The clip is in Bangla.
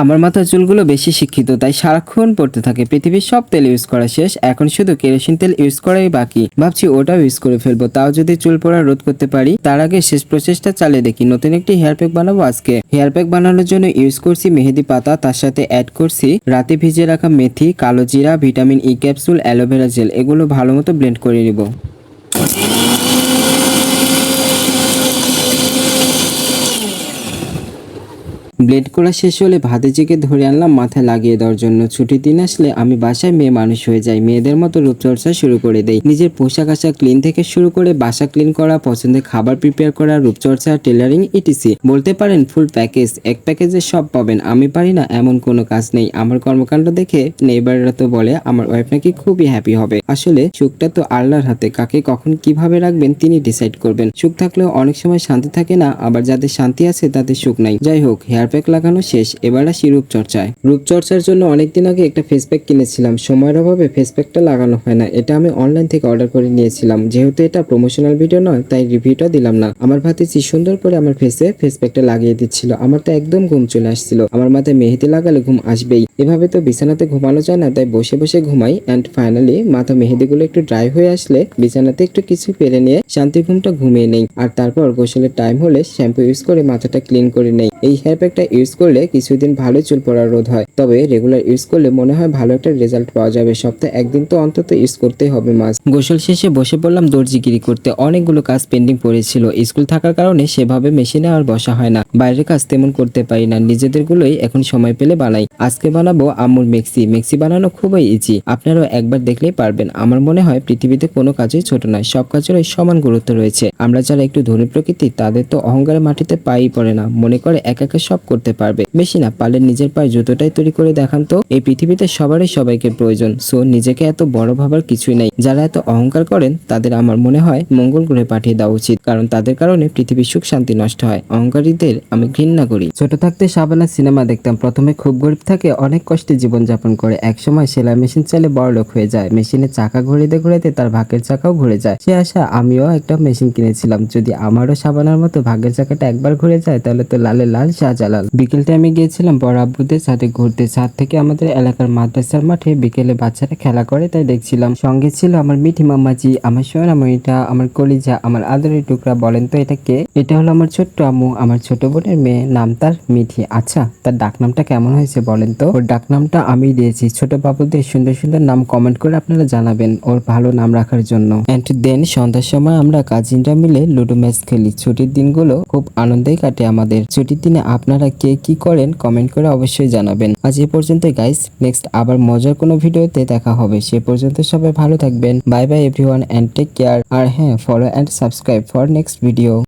আমার মাথার চুলগুলো বেশি শিক্ষিত, তাই সারাক্ষণ পড়তে থাকে। পৃথিবীর সব তেল ইউজ করা শেষ, এখন শুধু কেরোসিন তেল ইউজ করাই বাকি। ভাবছি ওটাও ইউজ করে ফেলবো, তাও যদি চুল পড়া রোধ করতে পারি। তার আগে শেষ প্রচেষ্টা চালিয়ে দেখি। নতুন একটি হেয়ার প্যাক বানাবো আজকে। হেয়ার প্যাক বানানোর জন্য ইউজ করছি মেহেদি পাতা, তার সাথে অ্যাড করছি রাতে ভিজিয়ে রাখা মেথি, কালো জিরা, vitamin E capsule, aloe vera gel. এগুলো ভালো মতো ব্লেন্ড করে নিব। ব্লেড করা শেষ হলে ভাতিজিকে ধরে আনলাম মাথায় লাগিয়ে দেওয়ার জন্য। ছুটির দিন আসলে আমি বাসায় মেয়ে মানুষ হয়ে যাই, মেয়েদের মতো রূপচর্চা শুরু করে দেই। নিজের পোশাক আশাক ক্লিন থেকে শুরু করে বাসা ক্লিন করা, পছন্দের খাবার প্রিপেয়ার করা, রূপচর্চা, টেলারিং, ইটিসি। বলতে পারেন ফুল প্যাকেজ। এক প্যাকেজে সব পাবেন। আমি পারি না এমন কোনো কাজ নেই। আমার কর্মকাণ্ড দেখে নেইবাররা তো বলে আমার ওয়াইফ নাকি খুবই হ্যাপি হবে। আসলে সুখটা তো আল্লাহর হাতে, কাকে কখন কিভাবে রাখবেন তিনি ডিসাইড করবেন। সুখ থাকলেও অনেক সময় শান্তি থাকে না, আবার যাদের শান্তি আছে তাদের সুখ নাই। যাই হোক, হেয়ার প্যাক লাগানো শেষ, এবার আসি রূপচর্চায়। রূপচর্চার জন্য অনেকদিন আগে একটা ফেস প্যাক কিনেছিলাম। সময়ের অভাবে ফেস প্যাকটা লাগানো হয় না। এটা আমি অনলাইন থেকে অর্ডার করে নিয়েছিলাম। যেহেতু এটা প্রমোশনাল ভিডিও নয়, তাই রিভিউটা দিলাম না। আমার ভাতিজি সুন্দর করে আমার ফেসে ফেস প্যাকটা লাগিয়ে দিচ্ছিল। আমার তো একদম ঘুম চলে আসছিল। আমার মাথায় মেহেদি লাগালে ঘুম আসবেই। এভাবে তো বিছানাতে ঘুমানো যায় না, তাই বসে বসে ঘুমাই। অ্যান্ড ফাইনালি মাথা মেহেদিগুলো একটু ড্রাই হয়ে আসলে বিছানাতে একটু কিছু পেরে নিয়ে শান্তি ঘুমটা ঘুমিয়ে নেই। আর তারপর গোসলের টাইম হলে শ্যাম্পু ইউজ করে মাথাটা ক্লিন করে নেই। এই হেয়ার প্যাকটা ইউজ করলে কিছুদিন ভালো চুল পড়া রোধ হয়, তবে রেগুলার ইউজ করলে মনে হয় ভালো একটা রেজাল্ট পাওয়া যাবে। সপ্তাহে একদিন তো অন্তত ইউজ করতেই হবে মাস্ট। গোসল শেষে বসে পড়লাম দর্জিগিরি করতে। অনেকগুলো কাজ পেন্ডিং পড়েছিল। স্কুল থাকার কারণে সেভাবে মেশিনে আর বসা হয় না। বাইরের কাজ তেমন করতে পারি না, নিজেদের গুলোই এখন সময় পেলে বানাই। আজকে বানাবো আম্মুর মেক্সি। মেক্সি বানানো খুবই ইজি, আপনারাও একবার দেখলেই পারবেন। আমার মনে হয় পৃথিবীতে কোনো কাজই ছোট নয়, সব কাজেরই সমান গুরুত্ব রয়েছে। আমরা যারা একটু ধনী প্রকৃতির, তাদের তো অহংকারে মাটিতে পাই পড়ে না, মনে করে একা একা সব করতে পারবে। বেশি না পারলে নিজের পায়ে জুতোটাই তৈরি করে দেখান তো। এই পৃথিবীতে সবারই সবাইকে প্রয়োজন, সো নিজেকে এত বড় ভাবার কিছুই নাই। যারা এত অহংকার করেন তাদের আমার মনে হয় মঙ্গল গ্রহে পাঠিয়ে দেওয়া উচিত, কারণ তাদের কারণে পৃথিবীর সুখ শান্তি নষ্ট হয়। অহংকারীদের আমি ঘৃণা করি। ছোট থাকতে শাবানা সিনেমা দেখতাম। প্রথমে খুব গরিব থাকে, অনেক কষ্টে জীবন যাপন করে। একসময় সেলাই মেশিন চালে বড়লোক হয়ে যায়। মেশিনের চাকা ঘুরিতে ঘুরিতে তার ভাগ্যের চাকাও ঘুরে যায়। সে আশা আমিও একটা মেশিন কিনেছিলাম, যদি আমারও শাবানার মতো ভাগ্যের চাকাটা একবার ঘুরে যায় তাহলে তো লালে লাল শাহজালাল। বিকেল টাইমে গিয়েছিলাম বড় আব্বুদের সাথে ঘুরতে। ছাদ থেকে আমাদের এলাকার মাদ্রাসার মাঠে বিকেলে বাচ্চারা খেলা করে, তাই দেখছিলাম। সঙ্গে ছিল আমার মিঠি মাম্মাজি, আমার সোনামণিটা, আমার কলিজা, আমার আদরের টুকরা। বলেন তো এটা কে? এটা হলো আমার ছোট্ট আম্মু, আমার ছোট বোনের মেয়ে, নাম তার মিঠি। আচ্ছা, তার ডাকনামটা কেমন হয়েছে বলেন তো? ওর ডাকনামটা আমি দিয়েছি। ছোট বাবুদের সুন্দর সুন্দর নাম কমেন্ট করে আপনারা জানাবেন ওর ভালো নাম রাখার জন্য। এন্ড দেন সন্ধ্যার সময় আমরা কাজিনরা মিলে লুডো ম্যাচ খেলি। ছুটির দিনগুলো খুব আনন্দেই কাটে আমাদের। ছুটির দিনে আপনারা কে কি করেন কমেন্ট করে অবশ্যই জানাবেন। আজ এ পর্যন্ত গাইস, নেক্সট আবার মজার কোনো ভিডিওতে দেখা হবে। সে পর্যন্ত সবাই ভালো থাকবেন। Bye bye everyone and take care. আর হ্যাঁ, follow and subscribe for next video.